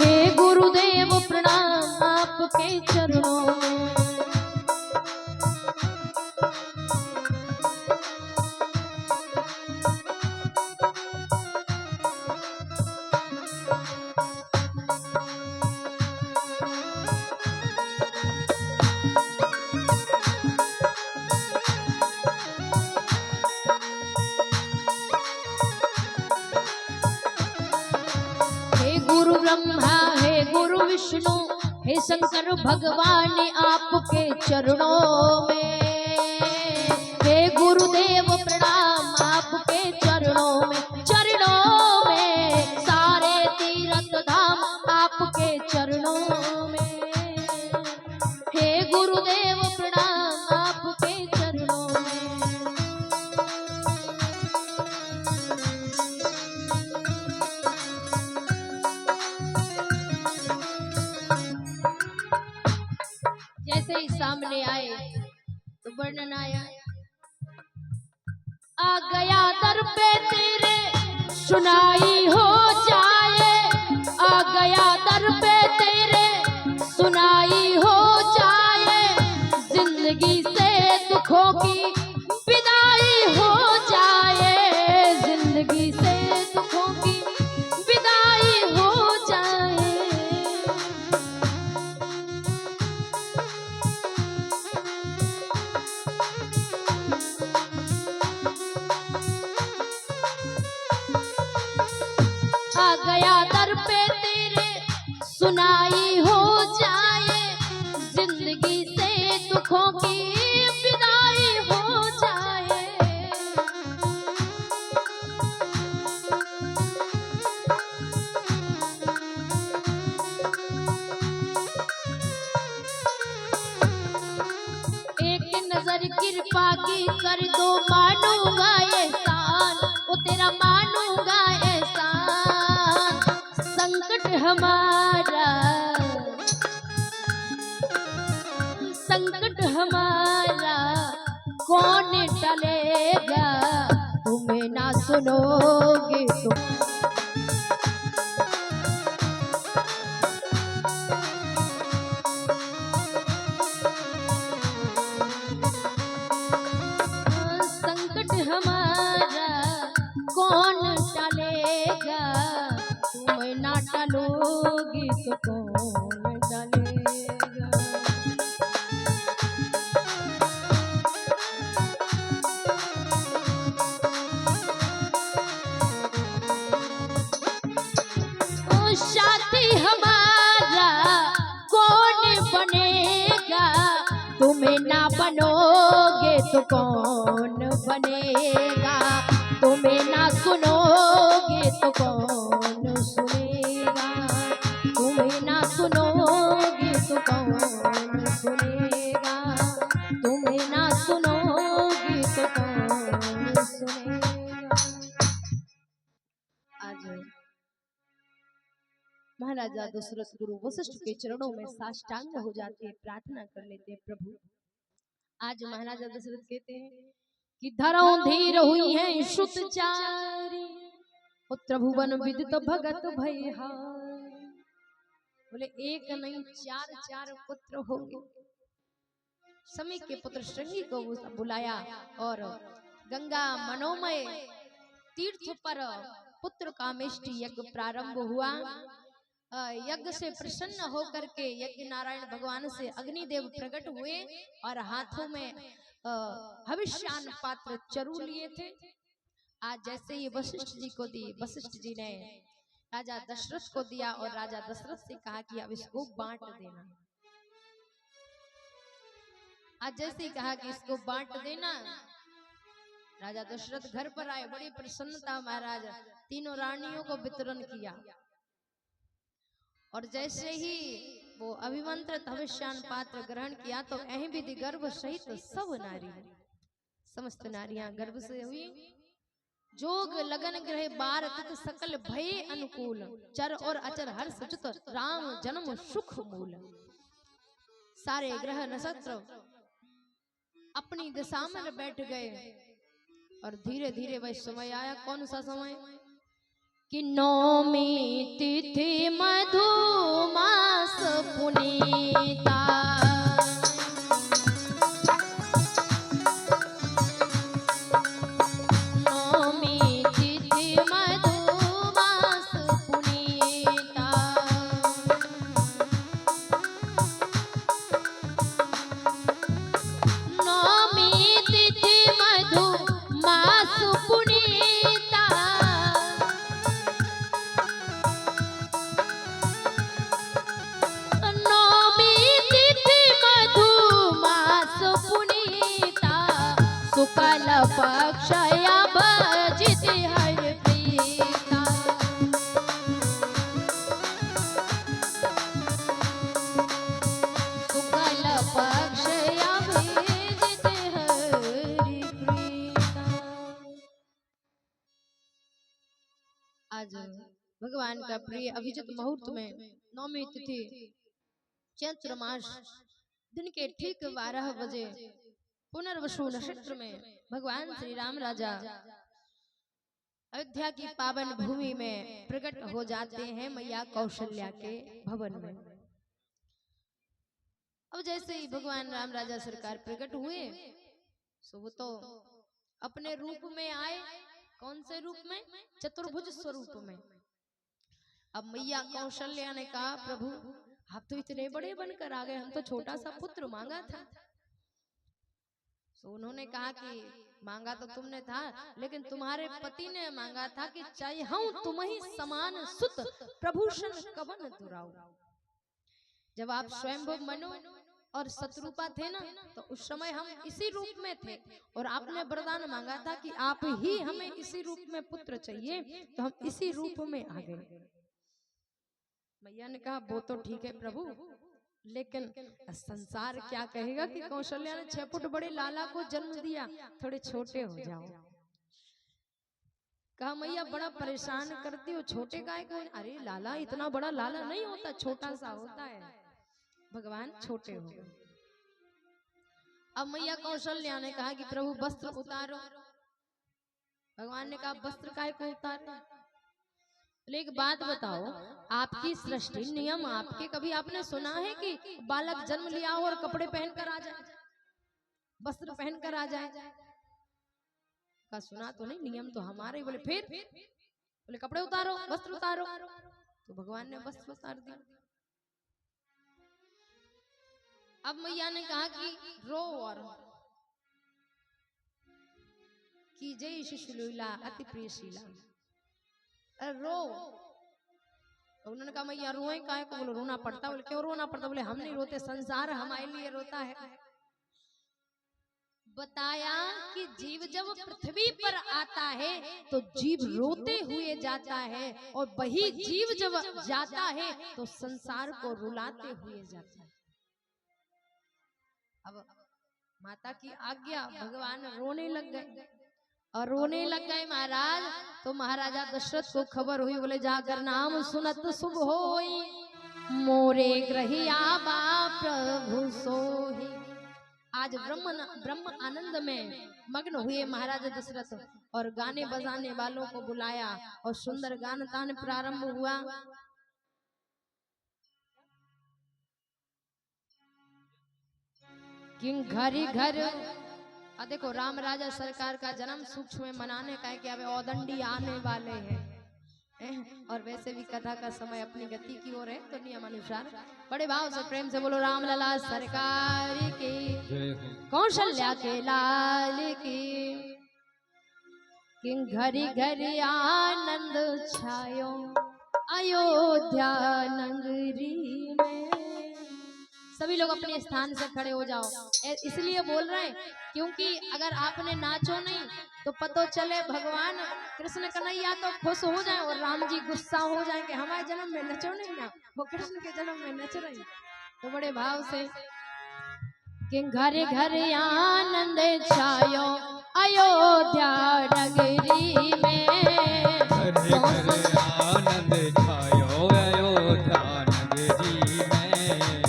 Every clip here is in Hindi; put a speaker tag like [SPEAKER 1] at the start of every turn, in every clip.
[SPEAKER 1] हे गुरुदेव प्रणाम आपके चरणों में। ब्रह्मा है गुरु विष्णु हे शंकर भगवान आपके चरणों में। हे गुरुदेव प्रणाम आपके चरणों में। चरणों में सारे तीर्थ धाम आपके चरणों में। हे गुरुदेव प्रणाम आपके चरणों में। जैसे ही सामने आए तो वर्णन आया, आ गया दर पे तेरे सुनाई हो जाए। आ गया दर पे तेरे सुनाई हो जाए। जिंदगी से दुखों की विदाई हो जाए। जिंदगी से दुखों की विदाई हो जाए। आ गया दर पे तेरे सुनाई हो जाए। जिंदगी से दुखों की विदाई हो जाए। एक नजर कृपा की कर दो मानूंगा एहसान। वो तेरा मानूंगा एहसान। संकट हमारा कौन टलेगा। तुम्हें ना सुनोगे तो संकट हमारा कौन टलेगा। तुम्हें ना टलोगी तो कौन टलेगा। साथी हमारा कौन बनेगा। तुम्हें ना बनोगे तो कौन बनेगा। तुम्हें ना सुनोगे तो कौन सुनेगा। तुम्हें ना सुनोगे तो कौन सुनेगा। तुम्हें ना सुनोगे तो कौन सुनेगा। आज महाराजा दशरथ गुरु वशिष्ठ के चरणों में साष्टांग हो जाते हैं, प्रार्थना कर लेते हैं, प्रभु आज महाराजा दशरथ कहते हैं कि धरौ धीर हुई है श्रुतचारी। पुत्र भुवन विदित भगत भयहारी। बोले एक नहीं चार पुत्र होंगे। समय के पुत्र श्रृंगी को बुलाया और गंगा मनोमय तीर्थ पर पुत्र कामेष्टि यज्ञ प्रारंभ हुआ। यज्ञ से प्रसन्न होकर के यज्ञ नारायण भगवान से अग्निदेव प्रकट हुए और हाथों में हविष्यान पात्र चरु लिए थे। आज जैसे ही वशिष्ठ जी को दी, वशिष्ठ जी ने राजा दशरथ को दिया और राजा दशरथ से कहा कि अब इसको बांट देना। आज जैसे ही कहा कि इसको बांट देना, राजा दशरथ घर पर आए, बड़ी प्रसन्नता महाराज तीनों रानियों को वितरण किया। और जैसे ही वो अभिमंत्रित हविष्यान पात्र ग्रहण किया तो अहिविधि गर्भ सहित सब नारी, समस्त नारियां गर्भ से हुई। जोग लगन ग्रह बार तित सकल भय अनुकूल। चर और अचर हर्ष चित राम जन्म सुख मूल। सारे ग्रह नक्षत्र अपनी दिशा में बैठ गए और धीरे धीरे वह समय आया। कौन सा समय कि नौमी तिथि पुनीता। नौमी तिथि मधुमास पुनीता। नौमी तिथि मधुमास पुनीता। नौमी तिथि मधुमास पुनीता। शुक्ल पक्ष अभिजित हरि प्रीता। शुक्ल पक्ष अभिजित हरि प्रीता। आज भगवान का प्रिय अभिजित मुहूर्त में नौमी तिथि चैत्र मास दिन के ठीक 12 बजे पुनर्वसु नक्षत्र में भगवान श्री राम राजा अयोध्या की पावन भूमि में प्रकट हो जाते हैं मैया कौशल्या के भवन में। अब जैसे ही भगवान राम राजा सरकार प्रकट हुए सो वो तो अपने रूप में आए। कौन से रूप में? चतुर्भुज स्वरूप में। अब मैया कौशल्या ने कहा प्रभु आप तो इतने बड़े बनकर आ गए, हम तो छोटा सा पुत्र मांगा था। तो उन्होंने कहा कि मांगा तो तुमने था लेकिन तुम्हारे पति ने मांगा था कि चाहे हम तुम ही समान सुत प्रभूषण कवन दुराऊ। जब आप स्वयंभुव मनु और शत्रुपा थे ना तो उस समय हम इसी रूप में थे और आपने वरदान मांगा था कि आप ही हमें इसी रूप में पुत्र चाहिए, तो हम इसी रूप में आ गए। मैया ने कहा वो तो ठीक है प्रभु, लेकिन संसार क्या कहेगा कि कौशल्या ने 6 फुट बड़े लाला को जन्म दिया, थोड़े छोटे हो जाओ। कहा मैया बड़ा परेशान करती हो, छोटे गाय को। अरे लाला इतना बड़ा लाला नहीं होता, छोटा सा होता है। भगवान छोटे हो गए। अब मैया कौशल्या ने कहा कि प्रभु वस्त्र उतारो। भगवान ने कहा वस्त्र काय को उतारो? एक बात बताओ, आपकी सृष्टि नियम आपके कभी आपने सुना है कि बालक जन्म लिया हो और कपड़े पहनकर आ जाए, वस्त्र पहनकर आ जाए? का सुना तो नहीं, नियम तो हमारे। बोले फिर? बोले कपड़े उतारो, वस्त्र उतारो। तो भगवान ने वस्त्र उतार दिया। अब मैया ने कहा कि रो और की जय शिशुलीला अति प्रियशीला, रो। तो उन्होंने कहा मैया रोए काहे को? बोलो रोना पड़ता। बोले क्यों रोना पड़ता? बोले हम नहीं रोते, संसार हमारे लिए रोता है। बताया कि जीव जब पृथ्वी पर आता है तो जीव रोते हुए जाता है और वही जीव जब जाता है तो संसार को रुलाते हुए जाता है। अब माता की आज्ञा, भगवान रोने लग गए और रोने लग गए महाराज। तो महाराजा दशरथ को खबर हुई। बोले जाकर नाम सुनत शुभ होई, मोरे ग्रहिया बा प्रभु सोही। आज ब्रह्म आनंद में मग्न हुए महाराजा दशरथ और गाने बजाने वालों को बुलाया और सुंदर गान तान प्रारंभ हुआ। कि घरी घर देखो राम राजा सरकार का जन्म सूक्ष्म में मनाने का है कि अब औदंडी आने वाले हैं। और वैसे भी कथा का समय अपनी गति की ओर है तो नियम अनुसार बड़े भाव से प्रेम से बोलो राम लला सरकार की, कौशल्या के लाल की। कि घरी घरी आनंद छायो अयोध्या नगरी में। सभी लोग अपने स्थान से खड़े हो जाओ। इसलिए बोल रहे हैं क्योंकि अगर आपने नाचो नहीं तो पता चले भगवान कृष्ण कन्हैया तो खुश हो जाए और राम जी गुस्सा हो जाए कि हमारे जन्म में नचो नहीं ना, वो कृष्ण के जन्म में नच रही। तो बड़े भाव से कि घरे घरे आनंद छायो अयोध्या नगरी में।
[SPEAKER 2] घरे घरे आनंद छायो अयोध्या नगरी में।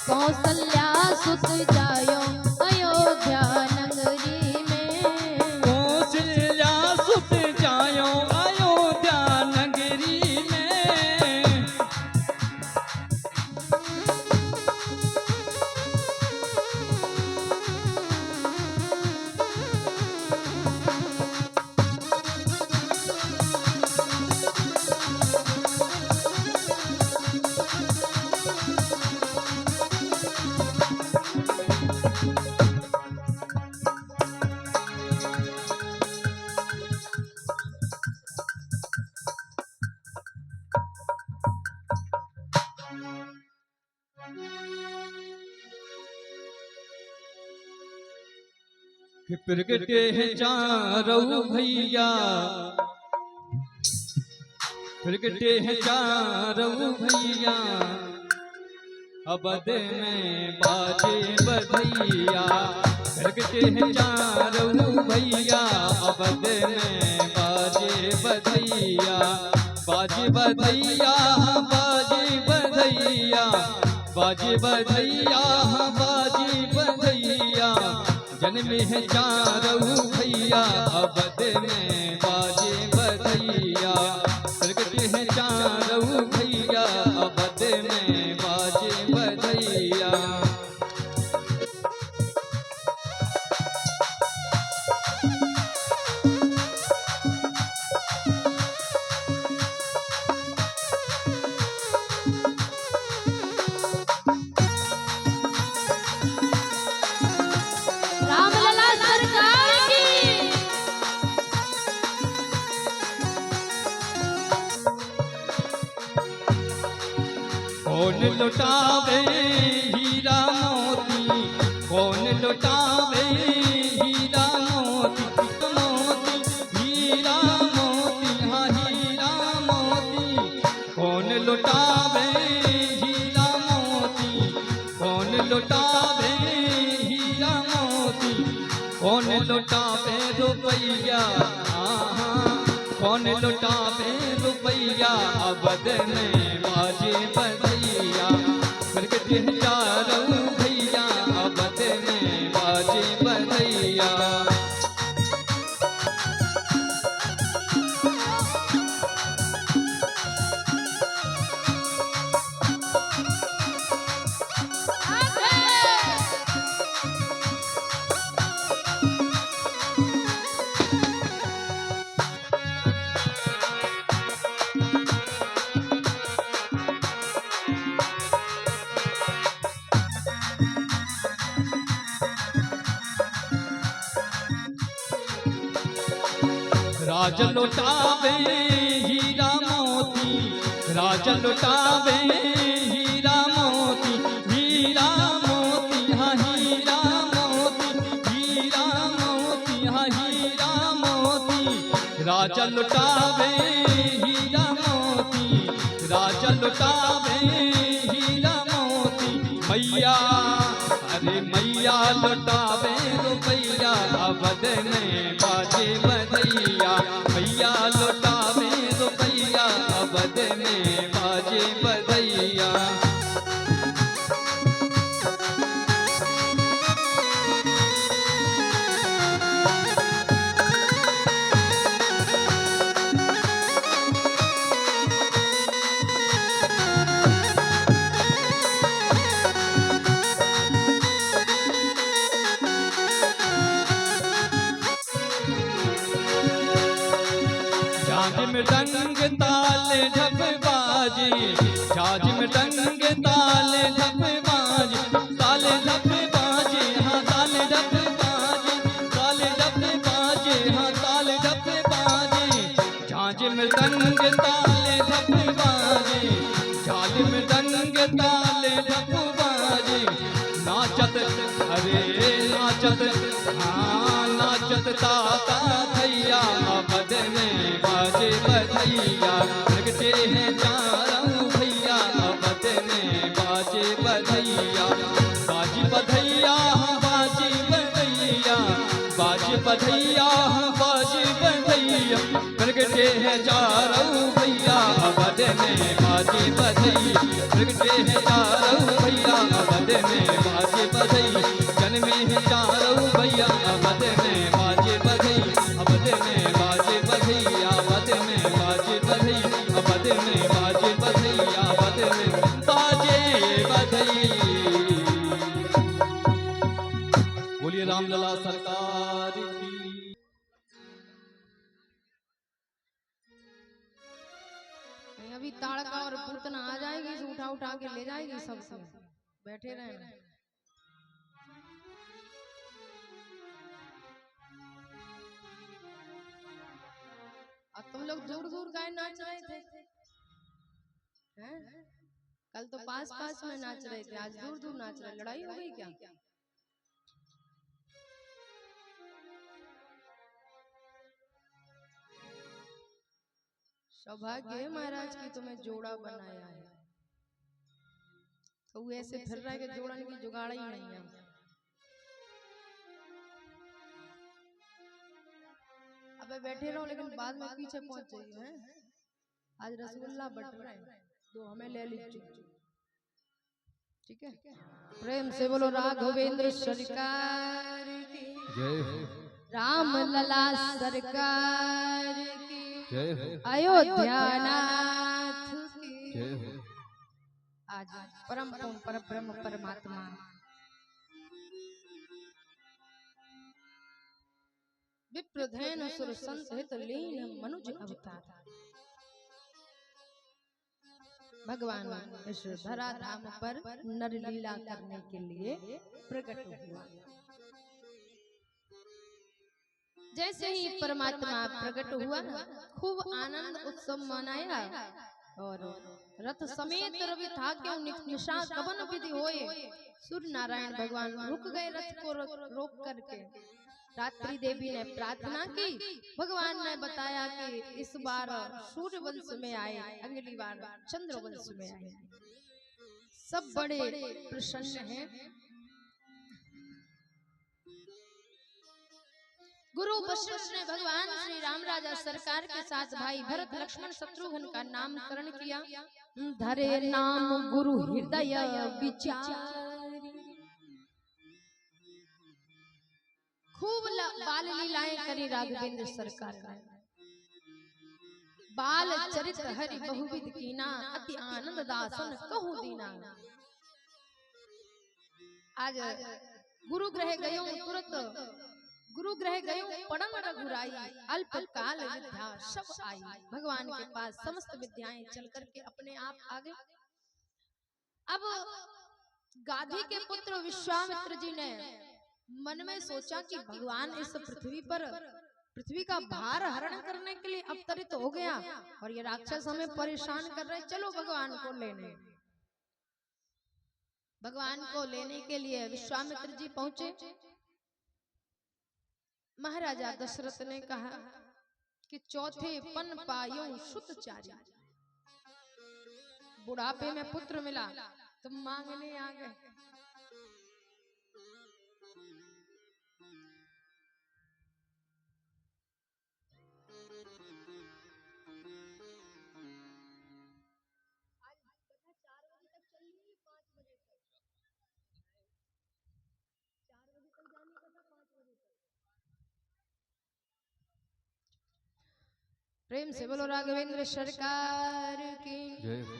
[SPEAKER 1] कौशल्या सुत जायो अयोध्या नगरी में।
[SPEAKER 2] कौशल्या सुत जायो अयोध्या नगरी में। कि प्रगटे हैं चारों भैया, प्रगटे हैं चारों भैया, अवध में बाजे बधैया। प्रगटे हैं चारों भैया, अवध में बाजे बधैया। बाजे बधैया बाजे बधैया, बाजे बधैया बाजे बधैया। जन्मे हैं चारों भैया, अवध में बाजे बधैया। प्रगटे हैं चारों भैया, अवध में बाजे बधैया।
[SPEAKER 1] रामलला सरकार की।
[SPEAKER 2] कौन लुटावे हीरा मोती, कौन लुटावे हीरा मोती। मोती हीरा मोती, हाँ हीरा मोती। कौन लुटावे हीरा मोती, कौन लुटावे हीरा मोती। कौन लुटावे रुपैया, कौन लुटावे रुपैया, अवध में बाजे बधैया। प्रगटे हैं चारों भैया, अवध में बाजे बधैया। राज लुटावे हीरा मोती, राज लुटावे हीरा मोती। हीरा मोती, हाँ हीरा मोती। हीरा मोती, हाँ हीरा मोती। राज लुटावे हीरा मोती, राज लुटावे हीरा मोती। मैया अरे मैया लुटावे रुपैया, अवध में बाजे बधैया। मैया लुटावे रुपैया, अवध में बाजे बधैया। झांझ में डंग ताल ढप बाजे, झांझ में डंग ताल ढप बाजे। ताल ढप बाजे, हाँ ताल ढप बाजे। ताल ढप बाजे, हाँ ताल ढप बाजे। झांझ में डंग ताल ढप बाजे, झांझ में डंग ताल ढप बाजे। नाचत अरे नाचत, हाँ नाचत ताता थैया, अवध में बाजे बधैया। प्रगटे हैं चारों भैया, अवध में बाजे बधैया। बाजे बधैया बाजे बधैया, बाजे बधैया बाजे बधैया। प्रगटे हैं चारों भैया, अवध में बाजे बधैया। प्रगटे हैं चारों भैया, अवध में बाजे बधैया। जन्मे हैं चारों भैया, अवध में बाजे बधैया। अवध में बाजे बधैया, अवध में बाजे बधैया। अवध में बाजे बधैया, अवध में बाजे बधैया। बोलिए रामलला सरकार की।
[SPEAKER 1] अभी ताड़का और पूतना आ जाएगी, इसे उठा उठा के ले जाएगी सबसे। बैठे रहे। अब तुम लोग दूर दूर गाय नाच रहे थे, हैं? कल तो पास पास में नाच रहे थे, आज दूर दूर नाच रहे। लड़ाई हो गई क्या? सौभाग्य है महाराज की तुम्हें जोड़ा बनाया है। तो वो ऐसे फिर रहा है कि जोड़न की जुगाड़ ही नहीं है। अबे बैठे रहो लेकिन बाद में पीछे पहुंच जाइए हैं। आज रसगुल्ला बट रहे हैं, तो हमें ले लीजिए, ठीक है? प्रेम से बोलो राघवेंद्र सरकार की
[SPEAKER 2] जय हो,
[SPEAKER 1] राम लला सरकार की
[SPEAKER 2] जय हो,
[SPEAKER 1] अयोध्या नाथ की
[SPEAKER 2] जय हो।
[SPEAKER 1] आज परम पूर्ण पर ब्रह्म परमात्मा विप्रधेन सुर संत हित लीन मनुज अवतार भगवान इस धरा धाम पर नर लीला करने के लिए प्रकट हुआ। जैसे ही परमात्मा प्रकट हुआ खूब आनंद उत्सव मनाया और रथ समेत रवि था क्यों निशा कवन विधि होए। सूर्य नारायण भगवान रुक गए रथ को रोक करके। रात्रि देवी ने प्रार्थना की, भगवान ने बताया कि इस बार सूर्य वंश में आए, अगली बार चंद्र वंश में आए। सब बड़े प्रसन्न हैं। गुरु वशिष्ठ ने भगवान श्री राम राजा सरकार के साथ भाई भरत लक्ष्मण शत्रुघ्न का नामकरण किया। धरे नाम गुरु हृदय विचार। खूब बाल लीलाएं करी राघवेंद्र सरकार ने। बाल चरित हरि बहुविध कीना, अति आनंद दासन कहूं दीना। आज गुरु ग्रह गयो तुरंत, गुरु ग्रह गयो पड़न रघुराई, अल्प काल विद्या सब आई। भगवान के पास समस्त विद्याएं चल करके अपने आप आ गए। अब गाधी के पुत्र विश्वामित्र जी ने मन में सोचा कि भगवान इस पृथ्वी का भार हरण करने के लिए अवतरित हो गया और ये राक्षस हमें परेशान कर रहे, चलो भगवान को लेने। भगवान को लेने के लिए विश्वामित्र जी पहुंचे। महाराजा दशरथ ने कहा कि चौथे पन पायो सुत चारी। बुढ़ापे में पुत्र मिला तो मांगने आ गए। प्रेम से बोलो राघवेंद्र सरकार की
[SPEAKER 2] जय हो।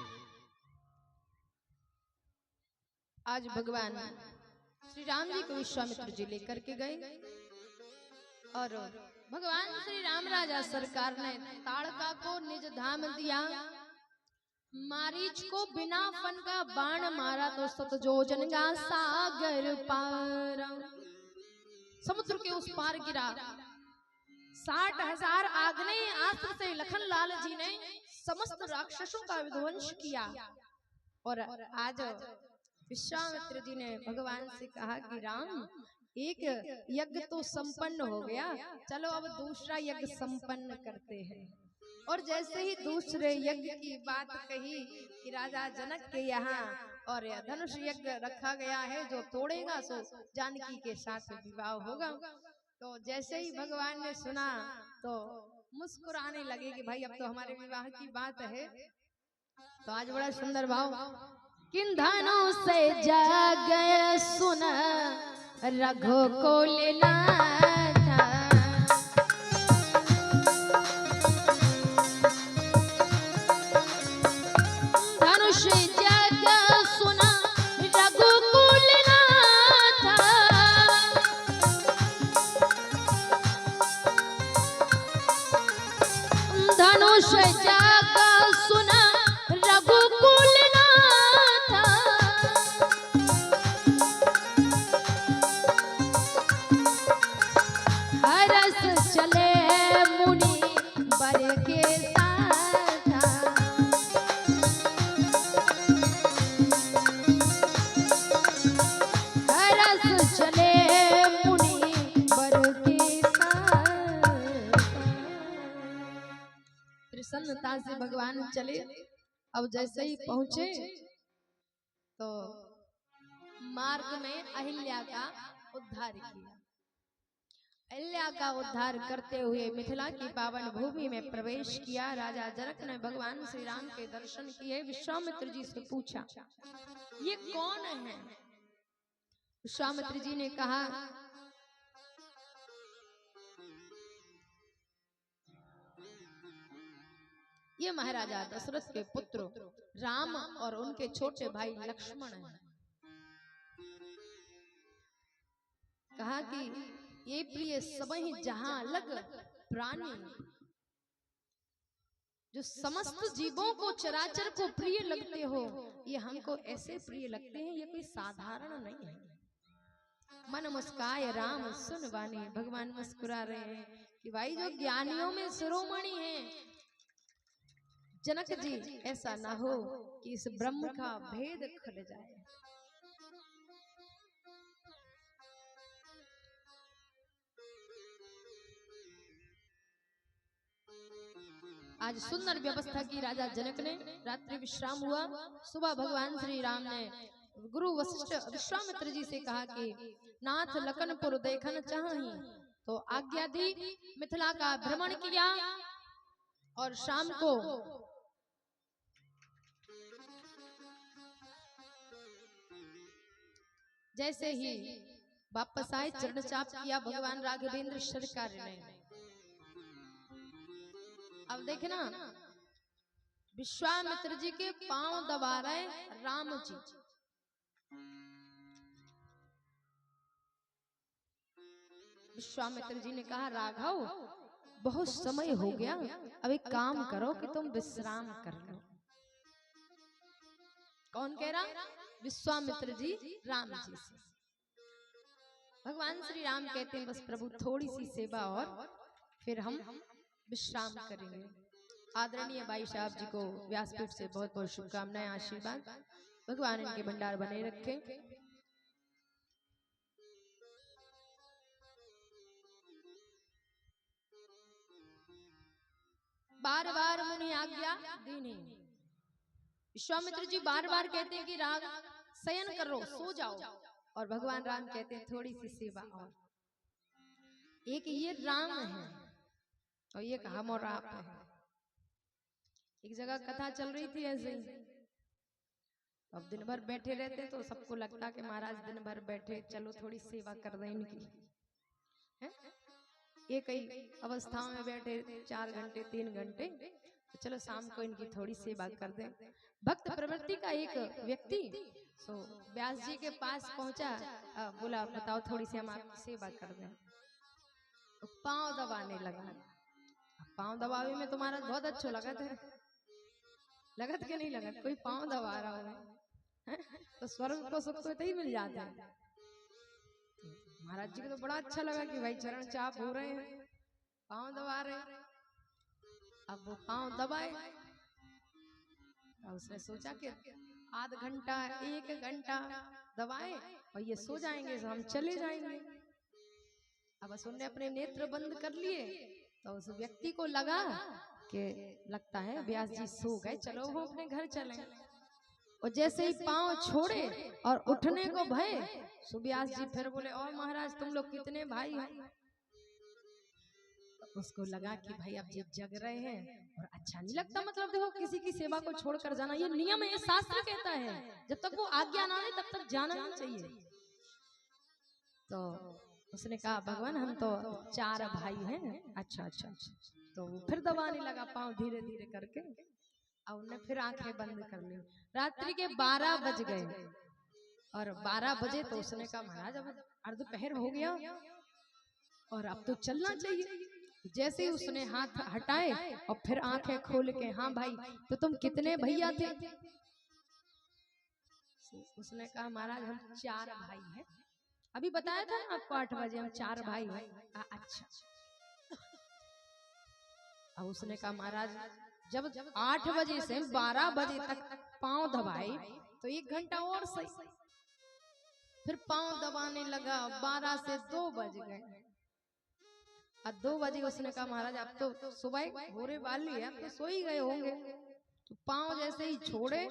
[SPEAKER 1] आज भगवान श्री राम जी को विश्वामित्र जी लेकर के गए और भगवान श्री राम राजा सरकार ने ताड़का को निज धाम दिया। मारीच को बिना फन का बाण मारा तो सतजोजन का सागर पार, समुद्र के उस पार गिरा। 60,000 आग्नेय अस्त्र से लखन लाल जी ने समस्त राक्षसों का विध्वंस किया। और आज विश्वामित्र जी ने भगवान से कहा कि राम, एक यज्ञ तो संपन्न हो गया, चलो अब दूसरा यज्ञ संपन्न करते हैं। और जैसे ही दूसरे यज्ञ की बात कही कि राजा जनक के यहाँ और धनुष यज्ञ रखा गया है, जो तोड़ेगा सो जानकी के साथ विवाह होगा। तो जैसे ही भगवान ने सुना तो मुस्कुराने लगे कि भाई अब तो हमारे विवाह की बात है। तो आज बड़ा सुंदर भाव, किन धनों से जाग सुन रघु को लेना था। धनुष जाग सुना रघु को लेना था। धनुष जाग सुना रघुकुल नाथा। चले। अब जैसे ही पहुंचे तो मार्ग में अहिल्या का उद्धार किया। अहिल्या का उद्धार करते हुए मिथिला की पावन भूमि में प्रवेश किया। राजा जनक ने भगवान श्री राम के दर्शन किए। विश्वामित्र जी से पूछा, ये कौन है? विश्वामित्र जी ने कहा, ये महाराजा दशरथ के पुत्र राम और उनके छोटे भाई लक्ष्मण हैं। कहा कि ये प्रिय सबहि जहां अलग प्राणी, जो समस्त जीवों को चराचर को प्रिय लगते हो, ये हमको ऐसे प्रिय लगते हैं, ये कोई साधारण नहीं है। मन मुस्काए राम सुन वाणी, भगवान मुस्कुरा रहे हैं कि भाई जो ज्ञानियों में शिरोमणि हैं जनक जी, ऐसा ना हो कि इस ब्रह्म का भेद खुल जाए। आज सुंदर व्यवस्था की राजा जनक ने। रात्रि विश्राम हुआ। सुबह भगवान श्री राम ने गुरु वशिष्ठ विश्वामित्र जी से कहा कि नाथ लखनपुर देखन चाही, तो आज्ञा दी। मिथिला का भ्रमण किया और शाम को जैसे ही वापस आए चरण चाप किया भगवान राघवेंद्र सरकार ने। अब देखे ना, विश्वामित्र जी के पांव दबा रहे राम जी। विश्वामित्र जी ने कहा, राघव बहुत समय हो गया, अब एक काम करो कि तुम विश्राम कर लो। कौन कह रहा? विश्वामित्र जी राम जी से। भगवान श्री राम कहते हैं, बस प्रभु थोड़ी सी सेवा और फिर हम विश्राम करेंगे। आदरणीय भाई साहब जी को व्यासपीठ से बहुत बहुत शुभकामनाएं, आशीर्वाद। भगवान इनके भंडार बने रखे। बार बार मुनि आज्ञा दी नहीं। विश्वामित्र जी बार बार कहते हैं कि राग शयन करो, सो जाओ, और भगवान राम कहते हैं थोड़ी सी सेवा और। एक ये राम है और ये हम और आप है। एक जगह कथा चल रही थी ऐसे ही। अब दिन भर बैठे रहते तो सबको लगता कि महाराज दिन भर बैठे, चलो थोड़ी सेवा कर दें इनकी, है? ये कई अवस्थाओं में बैठे 4 घंटे 3 घंटे, तो चलो शाम को इनकी थोड़ी सेवा कर दें। भक्त प्रवृत्ति का एक व्यक्ति सो व्यास जी के पास पहुंचा, बोला बताओ थोड़ी सी हम आपकी सेवा कर दें। तो पांव दबाने लगा। पांव दबावे में तुम्हारा बहुत अच्छा लगत है, लगत के नहीं लगत? कोई पांव दबा रहा हो तो स्वर्ग को सुख तो ही मिल जाता है। महाराज जी को तो बड़ा अच्छा लगा कि भाई चरण चाप हो रहे हैं, पांव दबा रहे हैं। अब वो पांव दबाए और उसने सोचा कि आध घंटा 1 घंटा दबाए और ये सो जाएंगे तो हम चले जाएंगे। अब उन्होंने अपने नेत्र बंद कर लिए तो उस व्यक्ति को लगा कि लगता है व्यास जी सो गए, चलो वो अपने घर चले। और जैसे ही पांव छोड़े और उठने को भय, व्यास जी फिर बोले, और महाराज तुम लोग कितने भाई हो? उसको लगा कि भाई अब जब जग रहे हैं और अच्छा नहीं लगता, मतलब देखो किसी की सेवा को छोड़कर जाना, ये नियम है, ये शास्त्र कहता है जब तक वो आज्ञा ना दे तब तक जाना नहीं चाहिए। तो उसने कहा भगवान हम तो 4 भाई हैं। अच्छा अच्छा अच्छा। तो फिर दबाने लगा पांव धीरे धीरे करके, और उन्हें फिर आंखें बंद कर ली। रात्रि के 12 बज गए और 12 बजे तो उसने कहा महाराज अब अर्धपहर हो गया और अब तो चलना चाहिए। जैसे ही उसने हाथ हटाए और फिर आंखें खोल के, हाँ भाई तो तुम कितने भैया थे? उसने कहा महाराज हम 4 भाई हैं। अभी बताया था ना आपको 8 बजे हम 4 भाई हैं। अच्छा। अब उसने कहा महाराज जब 8 बजे से 12 बजे तक पांव दबाए तो 1 घंटा और सही। फिर पांव दबाने लगा, 12 से 2 बज गए। अब 2 बजे उसने कहा महाराज अब तो सुबह भोरे वाली है, अब तो सो ही गए होंगे। तो पांव जैसे ही छोड़े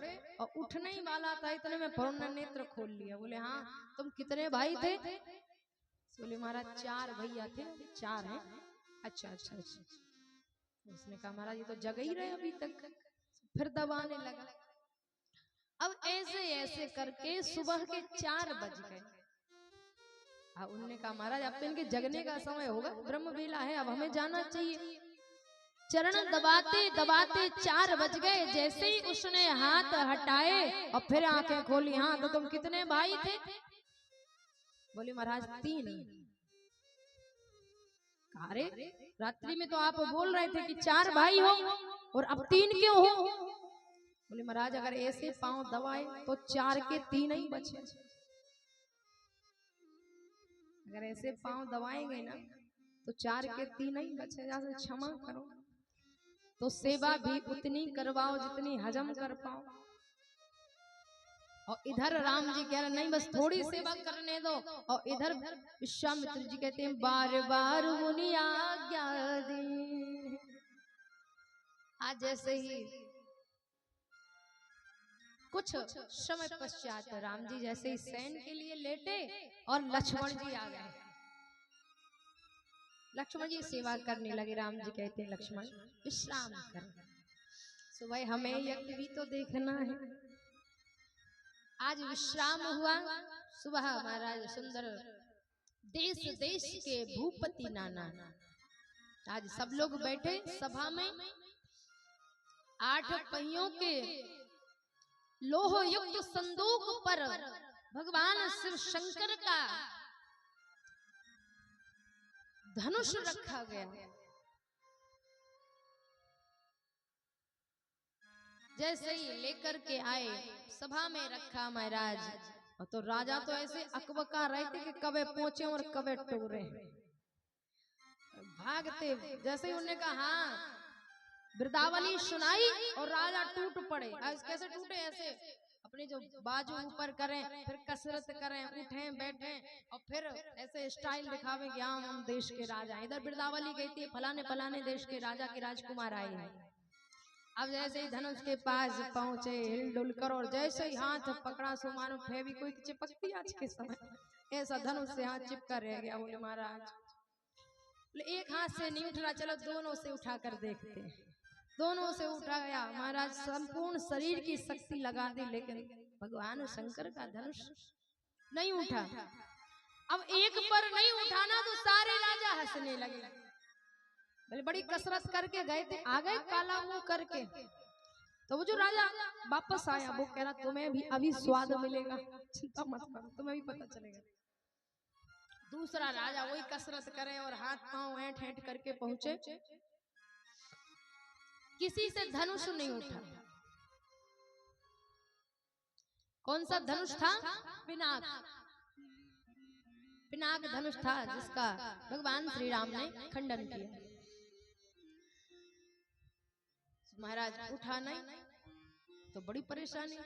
[SPEAKER 1] और उठने ही वाला था, इतने में वरुण ने नेत्र खोल लिया। बोले हाँ तुम कितने भाई थे? बोले महाराज 4 भैया थे। 4 हैं? अच्छा अच्छा अच्छा। उसने कहा महाराज ये तो जग ही रहे अभी तक। फिर दबाने लगा। अब ऐसे ऐसे करके सुबह के 4 बज गए। उन्होंने कहा महाराज अब तो इनके जगने का समय होगा, ब्रह्म बेला है, अब हमें जाना चाहिए। चरण दबाते दबाते 4 बज गए। जैसे ही उसने हाथ हटाए और फिर आंखें खोली, हाँ तो तुम कितने भाई थे? बोले महाराज 3। अरे रात्रि में तो आप बोल रहे थे कि 4 भाई हो और अब 3 क्यों हो? बोले महाराज अगर ऐसे पांव दबाए तो 4 के 3 ही बचे। अगर ऐसे पांव दबाएंगे ना तो 4 के 3 ही बचे। जैसे क्षमा करो तो सेवा भी उतनी करवाओ जितनी हजम कर पाओ। और इधर राम जी कह रहे नहीं बस थोड़ी सेवा करने दो। और इधर विश्वामित्र जी कहते हैं बार बार मुनि आज्ञा दे। आज जैसे ही कुछ समय पश्चात राम जी जैसे ही शयन के लिए लेटे और लक्ष्मण जी आ गए। लक्ष्मण जी सेवा करने लगे। राम जी कहते हैं लक्ष्मण विश्राम कर। सुबह हमें यज्ञ भी तो देखना है। आज विश्राम हुआ। सुबह महाराज सुंदर देश देश के भूपति नाना आज सब लोग बैठे सभा में। 8 पहियों के लोह युक्त संदूक पर भगवान शिव शंकर का धनुष रखा गया। जैसे ही लेकर के आए सभा में रखा महाराज। और तो राजा तो ऐसे अकबका रहे थे कि कबे पहुंचे और कबे टोरे भागते। जैसे ही उन्होंने कहा हाँ वृंदावली सुनाई और राजा टूट पड़े। आज कैसे टूटे? ऐसे अपने जो बाजू ऊपर करें, फिर कसरत करें, उठें बैठें और फिर ऐसे स्टाइल दिखावे कि हाँ हम देश के राजा। इधर वृंदावली कहती है फलाने फलाने देश के राजा के राजकुमार आए हैं। अब जैसे ही धनुष के पास पहुंचे हिलडुल कर और जैसे ही हाथ पकड़ा सो मानो फेविक्विक चिपकती आज के समय ऐसा धनुष से हाथ चिपका रह गया। बोले महाराज एक हाथ से नहीं उठ रहा, चलो दोनों से उठा कर देखते हैं। दोनों से उठा गया महाराज। संपूर्ण शरीर की शक्ति लगा दी लेकिन भगवान शंकर का धनुष नहीं उठा। अब एक पर नहीं उठाना तो सारे राजा हंसने लगे। बोले बड़ी कसरत करके गए थे, आ गए काला मुंह करके। तो वो जो राजा वापस आया वो कह रहा तुम्हें भी अभी स्वाद मिलेगा, चिंता मत करो तुम्हें भी पता चलेगा। दूसरा राजा वही कसरत करे और हाथ पांव ऐंठ ऐंठ करके पहुंचे। किसी से धनुष नहीं उठा। कौन सा धनुष था? पिनाक। पिनाक धनुष था जिसका भगवान श्री राम ने खंडन किया। महाराज उठा नहीं तो बड़ी परेशानी।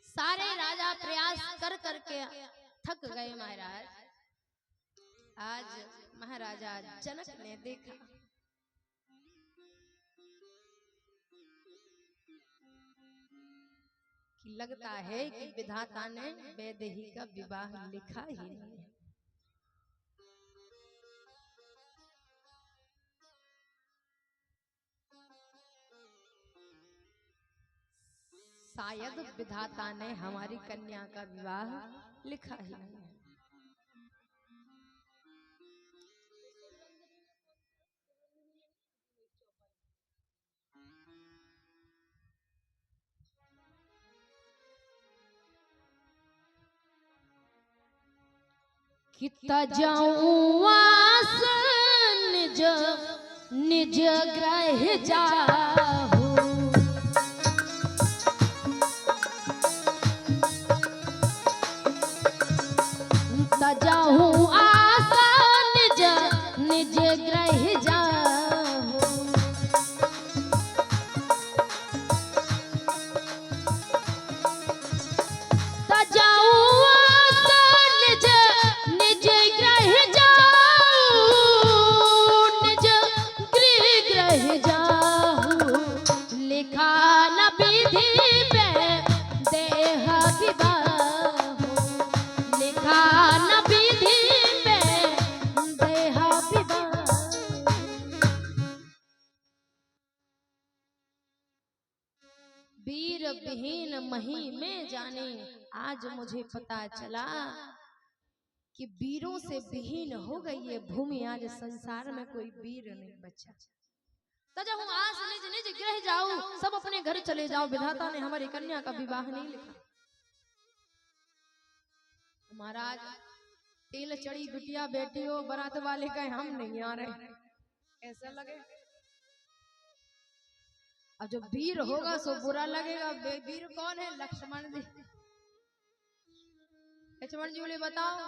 [SPEAKER 1] सारे राजा प्रयास कर करके थक गए महाराज। आज महाराजा जनक ने देखा कि लगता है कि विधाता ने वैदेही का विवाह लिखा ही नहीं है। शायद विधाता ने हमारी कन्या का विवाह लिखा ही नहीं है। कितना जाऊं आस निज निज ग्रह जाहू। जाहू आसा निज निज ग्रह जाहू। जाहू आसा निज निज ग्रह जाहू। निज ग्रह जाहू। दीन मही में जाने, आज मुझे पता चला कि वीरों से विहीन हो गई ये भूमि, आज संसार में कोई वीर नहीं बचा। तजहु आस निज निज गृह जाओ, सब अपने घर चले जाओ, विधाता ने हमारी कन्या का विवाह नहीं लिखा। महाराज तेल चढ़ी बिटिया बेटी हो, बारात वाले कहे हम नहीं आ रहे, ऐसा लगे। अब जो वीर होगा सो बुरा लगेगा। वीर कौन है? लक्ष्मण जी। लक्ष्मण जी बोले बताओ,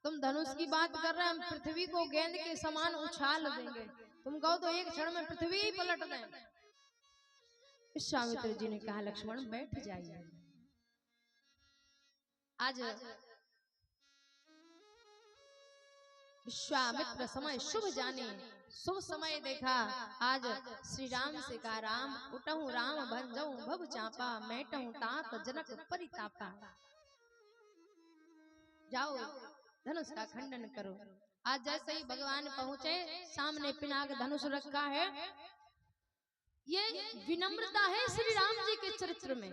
[SPEAKER 1] तुम धनुष की बात कर रहे हैं, हम पृथ्वी को गेंद के समान उछाल देंगे, तुम कहो तो एक क्षण में पृथ्वी ही पलट दें। विश्वामित्र जी ने कहा लक्ष्मण बैठ जाइए। आज विश्वामित्र समय शुभ जाने, शुभ समय देखा। आज श्री राम से कहा राम उठहु राम भंजऊ भव चापा, मैटहु तात जनक परितापा। जाओ धनुष का खंडन करो। आज जैसे ही भगवान पहुंचे, सामने पिनाक धनुष रखा है। ये विनम्रता है श्री राम जी के चरित्र में।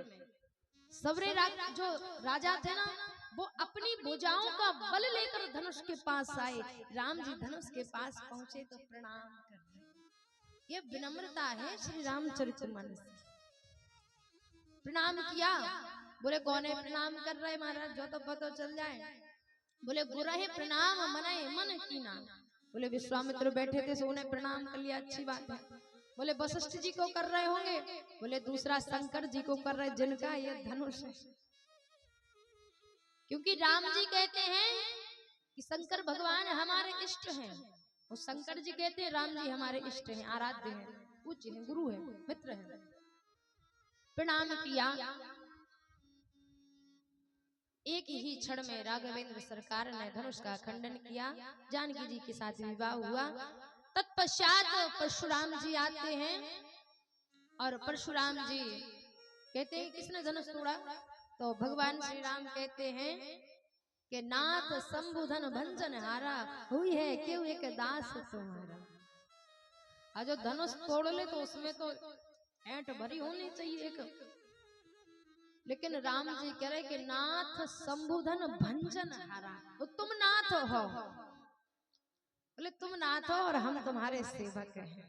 [SPEAKER 1] सबरे जो राजा थे ना, वो अपनी भुजाओं का बल लेकर धनुष के पास आए। राम जी धनुष के पास पहुंचे तो प्रणाम कर रहे। ये विनम्रता है श्री रामचरितमानस। प्रणाम किया। बोले कौन है प्रणाम कर रहे महाराज, जो तो पता चल जाए। बोले गुरहे प्रणाम मनाए मन कीना। बोले विश्वामित्र बैठे थे सो उन्हें प्रणाम कर लिया, अच्छी बात है। बोले वशिष्ठ जी को कर रहे होंगे। बोले दूसरा शंकर जी को कर रहे, जिनका ये धनुष है। क्योंकि राम जी कहते हैं कि शंकर भगवान हमारे इष्ट हैं, और शंकर जी कहते हैं राम जी हमारे इष्ट हैं, आराध्य हैं, पूज्य हैं, गुरु हैं, मित्र हैं। प्रणाम किया। एक ही क्षण में राघवेंद्र सरकार ने धनुष का खंडन किया। जानकी जी के साथ विवाह हुआ। तत्पश्चात परशुराम जी आते हैं और परशुराम जी कहते हैं किसने धनुष तोड़ा? तो भगवान श्री राम कहते हैं कि नाथ संबुधन भंजन हारा, हुई है क्यों एक दास तुम्हारा। आज जो धनुष तोड़ ले तो उसमें तो ऐंठ भरी होनी चाहिए एक, लेकिन राम जी कह रहे कि नाथ संबुधन भंजन हारा, तो तुम नाथ हो। बोले तुम नाथ हो और हम तुम्हारे सेवक हैं।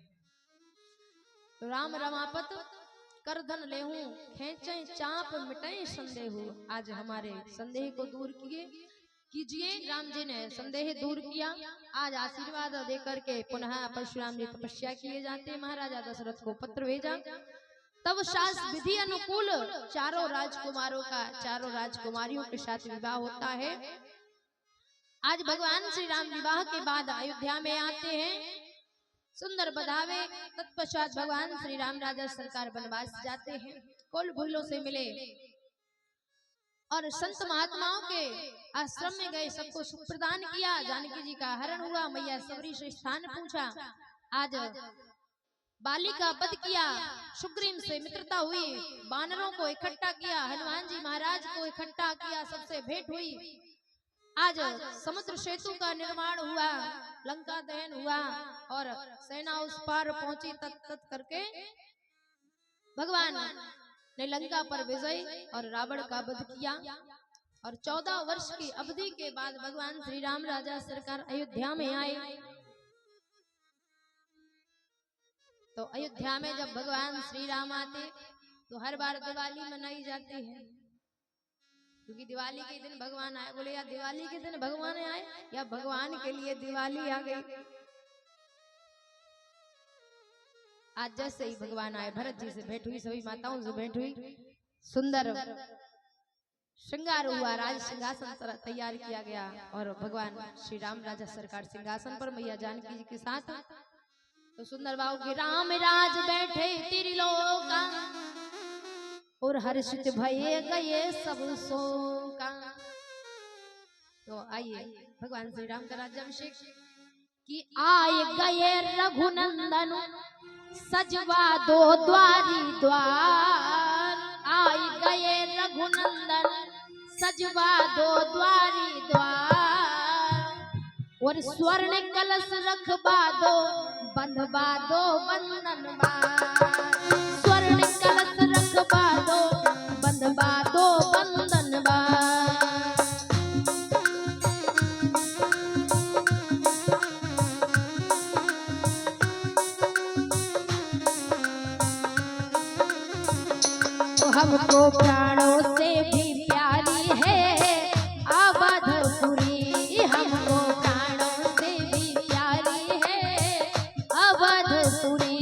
[SPEAKER 1] तो राम रमापत करधन लेहूं खेचे चाप मिटाए संदेह। आज हमारे संदेह को दूर कीजिए। राम जी ने संदेह दूर किया। आज आशीर्वाद देकर के पुनः परशुराम जी तपस्या किए जाते। महाराजा दशरथ को पत्र भेजा। तब शास्त्र विधि अनुकूल चारों राजकुमारों का चारों राजकुमारियों के साथ विवाह होता है। आज भगवान श्री राम विवाह के बाद अयोध्या में आते हैं। सुंदर बधावे। तत्पश्चात भगवान श्री राम राजा सरकार वनवास जाते हैं। कुल भूलों से मिले और संत महात्माओं के आश्रम में गए, सबको सुख प्रदान किया। जानकी जी का हरण हुआ। मैया सबरी से स्थान पूछा। आज बाली का वध किया। सुग्रीव से मित्रता हुई। बानरों को इकट्ठा किया। हनुमान जी महाराज को इकट्ठा किया। सबसे भेंट हुई। आज समुद्र सेतु का निर्माण हुआ। लंका दहन हुआ और सेना उस पार पहुंची। तत् करके भगवान ने लंका पर विजय और रावण का वध किया। और 14 वर्ष की अवधि के बाद भगवान श्री राम राजा सरकार अयोध्या में आए। तो अयोध्या में जब भगवान श्री राम आते तो हर बार दिवाली मनाई जाती है, क्योंकि दिवाली के दिन भगवान आए। बोले या दिवाली के दिन भगवान आए या भगवान के लिए दिवाली आ गई। आज जैसे ही भगवान आए, भरत जी से भेंट हुई, सभी माताओं से भेंट हुई, सुंदर श्रृंगार हुआ, राज सिंहासन तैयार किया गया और भगवान श्री राम राजा सरकार सिंहासन पर मैया जानकी जी के साथ। तो सुंदर बाबू के राम राज बैठे त्रिलोका और हर्षित भये गए सब शोका। तो आइए भगवान श्री राम का राज्याभिषेक कि आए गए रघुनंदन सजवा दो द्वारी द्वार। आए गए रघुनंदन सजवा दो द्वारी द्वार और स्वर्ण कलश रखवा दो बंधवा दो बंधन बार। स्वर्ण कलश रखवा दो बंध हमको प्राणों से भी प्यारी है अवधपुरी, हमको प्राणों से भी प्यारी है अवधपुरी।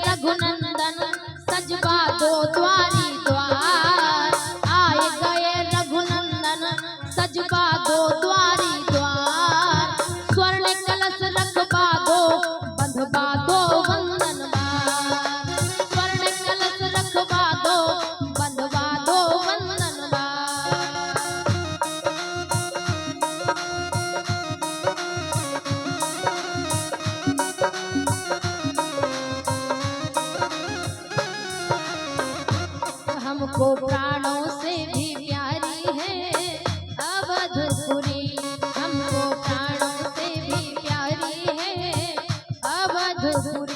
[SPEAKER 1] रघुनंदन सजवा दो द्वारी द्वार, आए गए रघुनंदन सजवा दो द्वारी द्वार। स्वर्ण कलश रखवा दो बंधवा दो वंदन बार, स्वर्ण कलश रखवा दो बंधवा दो वंदन बार। हमको प्राणों से भी प्यारी है अवधपुरी, हमको प्राणों से भी प्यारी है अवधपुरी।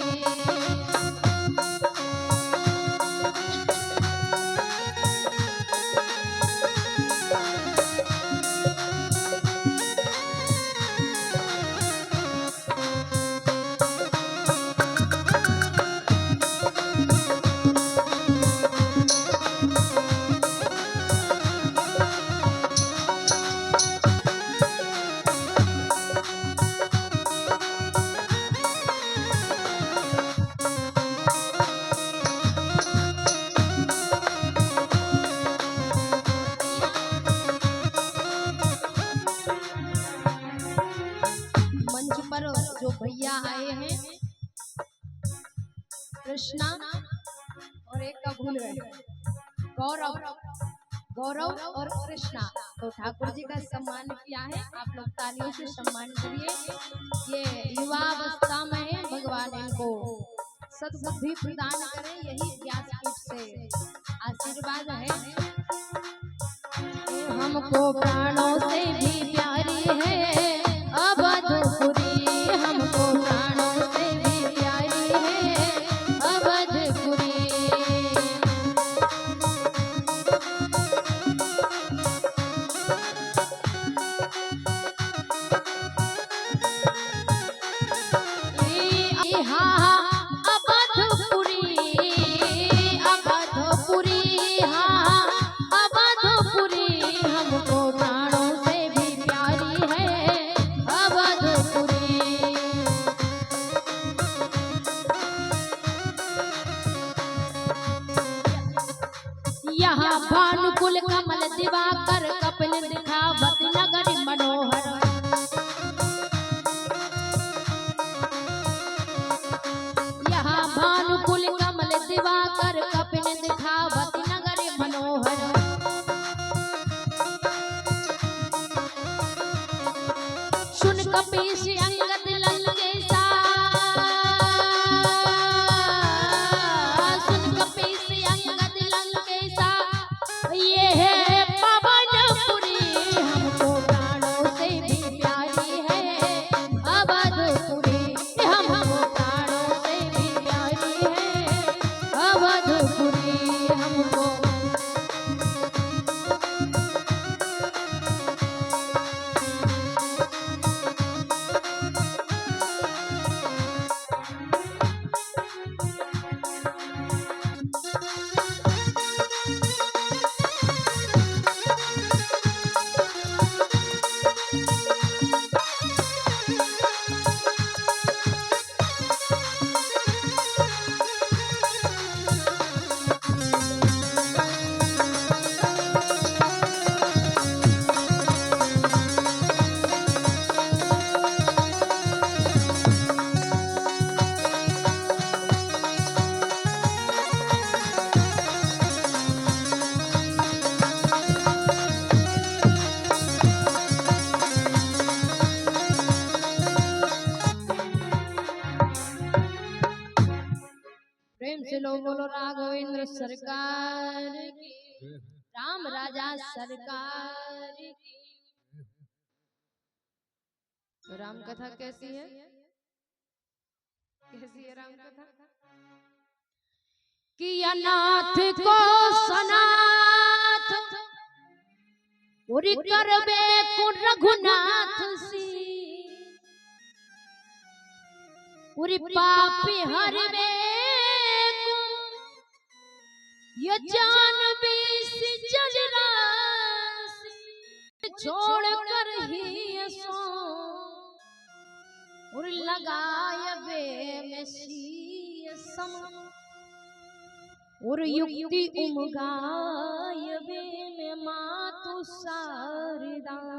[SPEAKER 1] मंच पर जो भैया आए हैं कृष्णा और एक का भूल गए, गौरव, गौरव और कृष्णा, तो ठाकुर जी का सम्मान किया है। आप लोग तालियों से सम्मान करिए। ये युवा अवस्था में है, भगवान इनको सद्बुद्धि प्रदान करें, यही व्यासपीठ से आशीर्वाद है। हमको प्राणों से भी प्यारी है अवधपुरी, हमको प्राणों से भी प्यारी है अवधपुरी। यहाँ भानुकुल कमल दिवाकर कपिल दिखावत नगरी मनोहर। चलो बोलो राघवेंद्र सरकार की, राम राजा सरकार की। तो राम कथा कैसी है? कैसी है राम कथा? कि अनाथ को सनाथ उरी करबे को रघुनाथ सी, उरी पापी हरबे को ये जान बीस जजरासी, छोड़ कर ही सो और लगाए बे में शीसम, और युक्ति उमगाए बे में मातु शारदासी।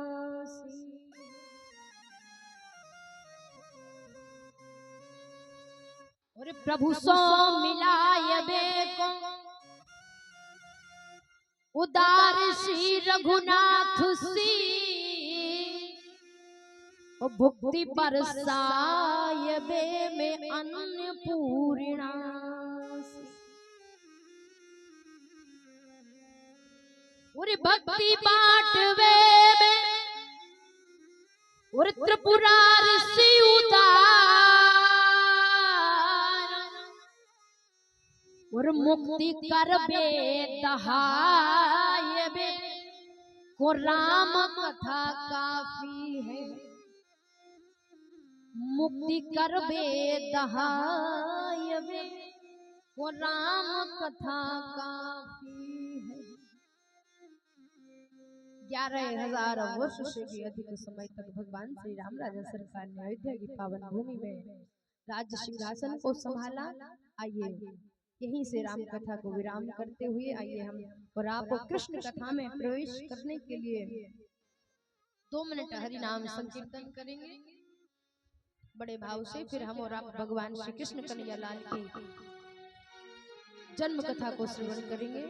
[SPEAKER 1] और प्रभु सो मिलाए बे को उदार श्री रघुनाथ सी, भुक्ति बरसाए बे में अन्नपूर्णा सी। और भक्ति बांटवे में और त्रिपुरार सी उदार, और मुक्ति करबे दहाए बे को राम कथा काफी है, मुक्ति करबे दहाए बे को राम कथा काफी है। 11,000 वर्ष से भी अधिक समय तक भगवान श्री राम राजा सरकार ने अयोध्या की पावन भूमि में राज्य सिंहासन को संभाला। आइए यहीं से राम कथा को विराम करते हुए आइए हम और आप कृष्ण कथा में प्रवेश करने के लिए 2 मिनट हरि नाम संकीर्तन करेंगे बड़े भाव से। फिर हम और आप भगवान श्री कृष्ण कन्हैया लाल की जन्म कथा को श्रवण करेंगे।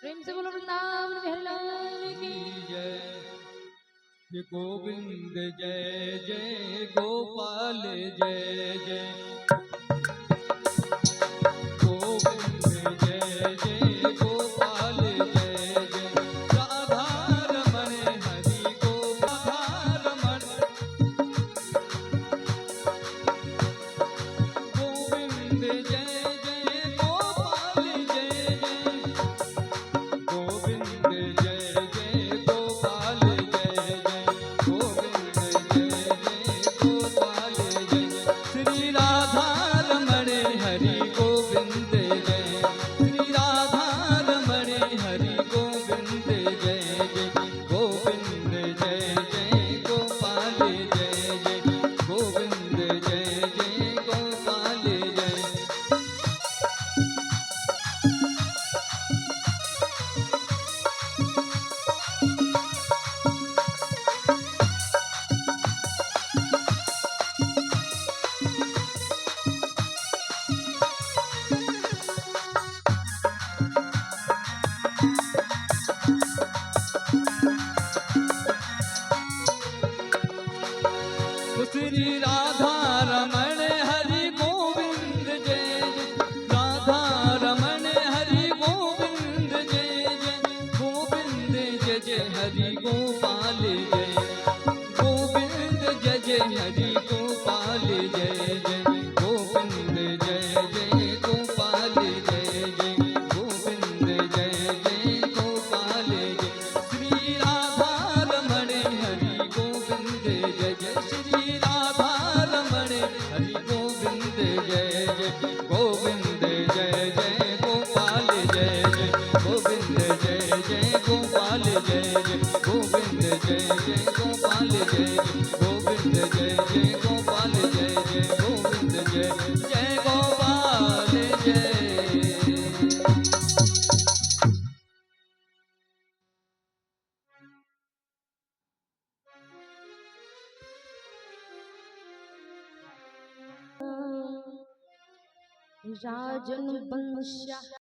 [SPEAKER 1] प्रेम से बोलो वृंदावन बिहारी की
[SPEAKER 2] जय। गोविंद जय जय गोपाल जय जय, गोविंद जय जय गोपाल जय जय, राधा रमण हरि गोपाल रमण, गोविंद जय जय गोपाल जय जय, गोविंद जय जय गोपाल जय जय, गोविंद जय जय गोपाल जय जय, श्री राधा रमण हरि गोविंद जय, श्री राधा रमण हरि गोविंद जय जय, गोविंद जय जय गोपाल जय जय, गोविंद जय जय गोपाल जय। श्री राधा रमण हरि गोविंद जय जय, राधा रमण हरि गोविंद जय जय, गोविंद जय जय हरि गोपाल जय, गोविंद जय जय हरि गोपाल जय जय, गोविंद जय जय गोपाल जय जय, गोविंद जय जय गोपाल जय, श्री राधा रमण हरि गोविंद जय जय, श्री राधा रमण हरि गोविंद जय जय, गोविंद जय जय गोपाल जय जय, गोविंद जय जय गोपाल जय जय, गोविंद जय जय गोपाल जय जय, गोविंद जय जय गोपाल जय जय, गोविंद जय जय गोपाल जय।
[SPEAKER 1] राजन बंशा